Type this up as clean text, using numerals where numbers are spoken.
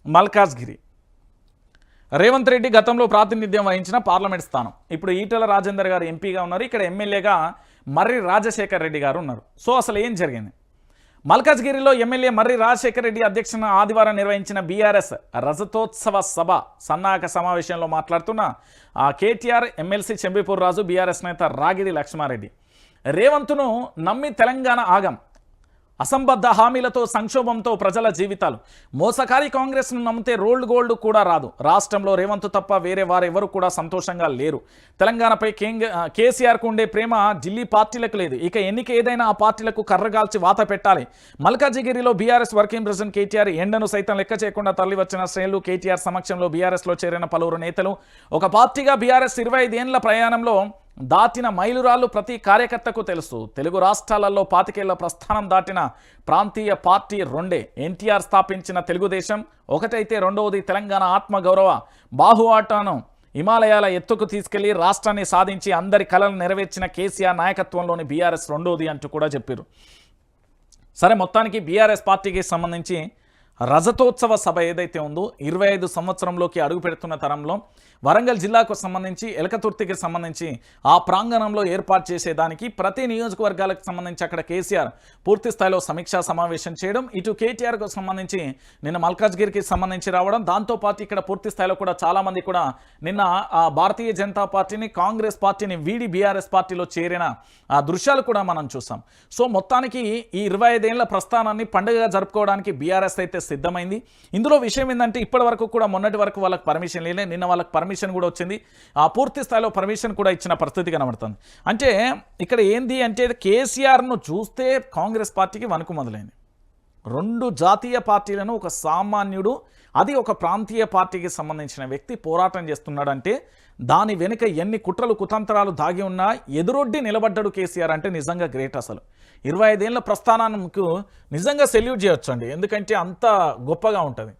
మల్కాజ్గిరి. రేవంత్ రెడ్డి గతంలో ప్రాతినిధ్యం వహించిన పార్లమెంట్ స్థానం. ఇప్పుడు ఈటెల రాజేందర్ గారు ఎంపీగా ఉన్నారు. ఇక్కడ ఎమ్మెల్యేగా మర్రి రాజశేఖర్ రెడ్డి గారు ఉన్నారు. సో అసలు ఏం జరిగింది? మల్కాజ్గిరిలో ఎమ్మెల్యే మర్రి రాజశేఖర్ రెడ్డి అధ్యక్షతన ఆదివారం నిర్వహించిన బీఆర్ఎస్ రజతోత్సవ సభ సన్నాహక సమావేశంలో మాట్లాడుతున్న కేటీఆర్, ఎమ్మెల్సీ చెంబిపూర్ రాజు, బీఆర్ఎస్ నేత రాగిడి లక్ష్మారెడ్డి రేవంత్ను నమ్మి తెలంగాణ ఆగం, అసంబద్ధ హామీలతో సంక్షోభంతో ప్రజల జీవితాలు, మోసకారి కాంగ్రెస్ను నమ్మితే రోల్డ్ గోల్డ్ కూడా రాదు, రాష్ట్రంలో రేవంత్ తప్ప వేరే వారెవరు కూడా సంతోషంగా లేరు, తెలంగాణపై కేసీఆర్కు ఉండే ప్రేమ ఢిల్లీ పార్టీలకు లేదు, ఇక ఎన్నిక ఏదైనా ఆ పార్టీలకు కర్రగాల్చి వాత పెట్టాలి. మల్కాజిగిరిలో బీఆర్ఎస్ వర్కింగ్ ప్రెసిడెంట్ కేటీఆర్ ఎండను సైతం లెక్క చేయకుండా తరలివచ్చిన శ్రేణులు, కేటీఆర్ సమక్షంలో బీఆర్ఎస్లో చేరిన పలువురు నేతలు, ఒక పార్టీగా బీఆర్ఎస్ 25 ఏళ్ల ప్రయాణంలో దాటిన మైలురాళ్ళు ప్రతి కార్యకర్తకు తెలుసు. తెలుగు రాష్ట్రాలలో 25 ఏళ్ల ప్రస్థానం దాటిన ప్రాంతీయ పార్టీ రెండే. ఎన్టీఆర్ స్థాపించిన తెలుగుదేశం ఒకటైతే రెండవది తెలంగాణ ఆత్మగౌరవ బాహువాటను హిమాలయాల ఎత్తుకు తీసుకెళ్లి రాష్ట్రాన్ని సాధించి అందరి కలలు నెరవేర్చిన కేసీఆర్ నాయకత్వంలోని బీఆర్ఎస్ రెండోది అంటూ కూడా చెప్పారు. సరే, మొత్తానికి బీఆర్ఎస్ పార్టీకి సంబంధించి రజతోత్సవ సభ ఏదైతే ఉందో 25 సంవత్సరంలోకి అడుగు పెడుతున్న తరంలో వరంగల్ జిల్లాకు సంబంధించి ఎలకతుర్తికి సంబంధించి ఆ ప్రాంగణంలో ఏర్పాటు చేసేదానికి ప్రతి నియోజకవర్గాలకు సంబంధించి అక్కడ కేసీఆర్ పూర్తి స్థాయిలో సమీక్షా సమావేశం చేయడం, ఇటు కేటీఆర్కు సంబంధించి నిన్న మల్కాజ్గిరికి సంబంధించి రావడం, దాంతోపాటు ఇక్కడ పూర్తి స్థాయిలో కూడా చాలామంది కూడా నిన్న భారతీయ జనతా పార్టీని, కాంగ్రెస్ పార్టీని వీడి బీఆర్ఎస్ పార్టీలో చేరిన ఆ దృశ్యాలు కూడా మనం చూసాం. సో మొత్తానికి ఈ 25 ఏళ్ల ప్రస్థానాన్ని పండుగగా జరుపుకోవడానికి బీఆర్ఎస్ అయితే సిద్ధమైంది. ఇందులో విషయం ఏంటంటే ఇప్పటి వరకు కూడా మొన్నటి వరకు వాళ్ళకి పర్మిషన్ లేదు, నిన్న వాళ్ళకి పర్మిషన్ కూడా వచ్చింది. ఆ పూర్తి స్థాయిలో పర్మిషన్ కూడా ఇచ్చిన పరిస్థితి కనబడుతుంది. అంటే ఇక్కడ ఏంది అంటే కేసీఆర్ను చూస్తే కాంగ్రెస్ పార్టీకి వణుకు మొదలైంది. 2 జాతీయ పార్టీలను ఒక సామాన్యుడు, అది ఒక ప్రాంతీయ పార్టీకి సంబంధించిన వ్యక్తి పోరాటం చేస్తున్నాడంటే దాని వెనుక ఎన్ని కుట్రలు కుతంత్రాలు దాగి ఉన్నా ఎదురొడ్డి నిలబడ్డాడు కేసీఆర్ అంటే నిజంగా గ్రేట్. అసలు 25 ఏళ్ల ప్రస్థానానికి నిజంగా సెల్యూట్ చేయొచ్చు అండి, ఎందుకంటే అంత గొప్పగా ఉంటుంది.